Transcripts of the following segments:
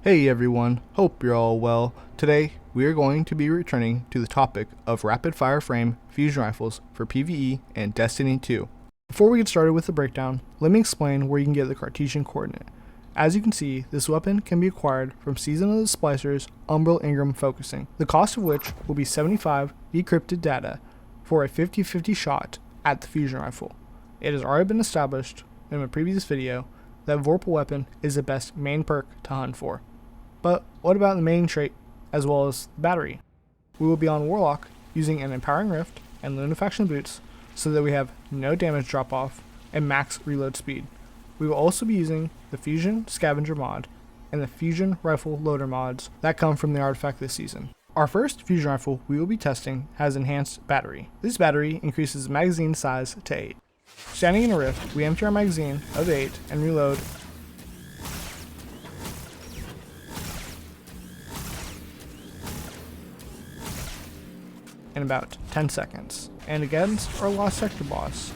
Hey everyone, hope you're all well. Today, we are going to be returning to the topic of rapid fire frame fusion rifles for PvE and Destiny 2. Before we get started with the breakdown, let me explain where you can get the Cartesian coordinate. As you can see, this weapon can be acquired from Season of the Splicer's Umbral Ingram Focusing, the cost of which will be 75 decrypted data for a 50-50 shot at the fusion rifle. It has already been established in a previous video that Vorpal weapon is the best main perk to hunt for. But what about the main trait as well as the battery? We will be on Warlock using an Empowering Rift and Lunafaction boots so that we have no damage drop off and max reload speed. We will also be using the Fusion Scavenger mod and the Fusion Rifle Loader mods that come from the artifact this season. Our first fusion rifle we will be testing has enhanced battery. This battery increases magazine size to 8. Standing in a rift, we empty our magazine of 8 and reload in about 10 seconds. And against our Lost Sector boss,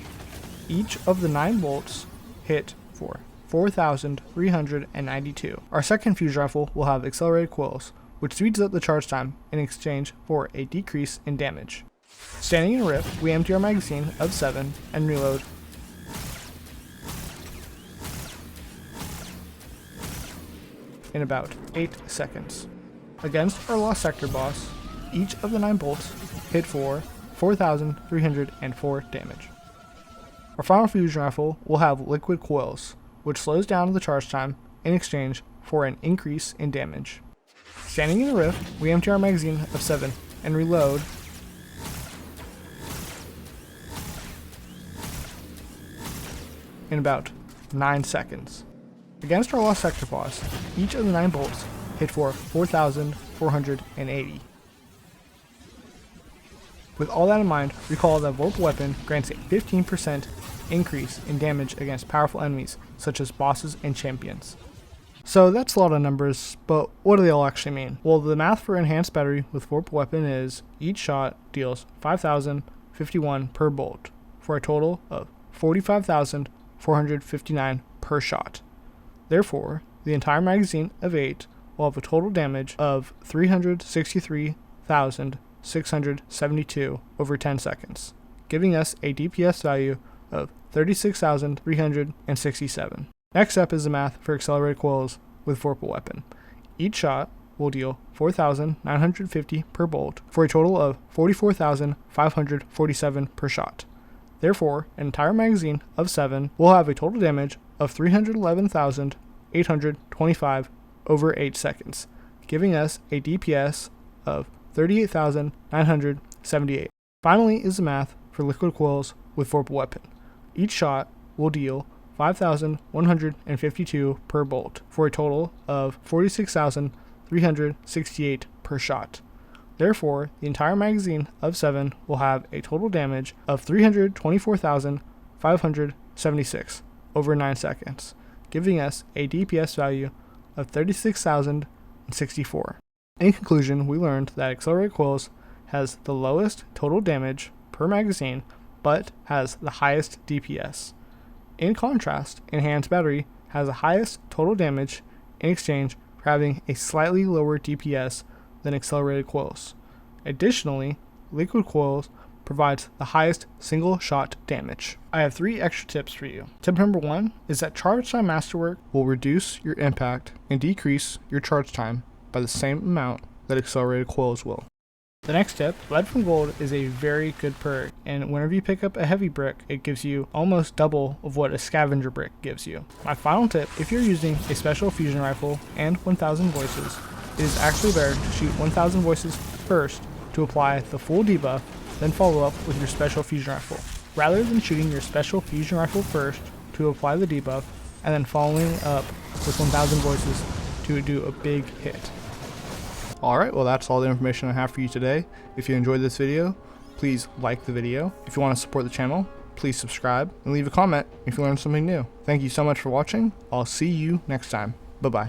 each of the 9 bolts hit for 4,392. Our second fusion rifle will have accelerated coils, which speeds up the charge time in exchange for a decrease in damage. Standing in a rift, we empty our magazine of 7 and reload in about 8 seconds. Against our Lost Sector boss, each of the 9 bolts hit for 4,304 damage. Our final fusion rifle will have liquid coils, which slows down the charge time in exchange for an increase in damage. Standing in the rift, we empty our magazine of 7 and reload in about 9 seconds. Against our Lost Sector boss, each of the 9 bolts hit for 4,480. With all that in mind, recall that Vorpal weapon grants a 15% increase in damage against powerful enemies such as bosses and champions. So that's a lot of numbers, but what do they all actually mean? Well, the math for enhanced battery with Vorpal weapon is each shot deals 5,051 per bolt for a total of 45,459 per shot. Therefore, the entire magazine of 8 will have a total damage of 363,672 over 10 seconds, giving us a DPS value of 36,367. Next up is the math for accelerated coils with Vorpal weapon. Each shot will deal 4,950 per bolt for a total of 44,547 per shot. Therefore, an entire magazine of 7 will have a total damage of 311,825 over 8 seconds, giving us a DPS of 38,978. Finally is the math for liquid coils with Vorpal weapon. Each shot will deal 5,152 per bolt for a total of 46,368 per shot. Therefore, the entire magazine of 7 will have a total damage of 324,576 over 9 seconds, giving us a DPS value of 36,064. In conclusion, we learned that accelerated coils has the lowest total damage per magazine, but has the highest DPS. In contrast, enhanced battery has the highest total damage in exchange for having a slightly lower DPS than accelerated coils. Additionally, liquid coils provides the highest single shot damage. I have 3 extra tips for you. Tip number 1 is that charge time masterwork will reduce your impact and decrease your charge time by the same amount that accelerated coils will. The next tip, lead from gold is a very good perk, and whenever you pick up a heavy brick, it gives you almost double of what a scavenger brick gives you. My final tip, if you're using a special fusion rifle and 1000 voices, it is actually better to shoot 1000 voices first to apply the full debuff, then follow up with your special fusion rifle, rather than shooting your special fusion rifle first to apply the debuff, and then following up with 1000 voices to do a big hit. Alright, well that's all the information I have for you today. If you enjoyed this video, please like the video. If you want to support the channel, please subscribe and leave a comment if you learned something new. Thank you so much for watching. I'll see you next time. Bye-bye.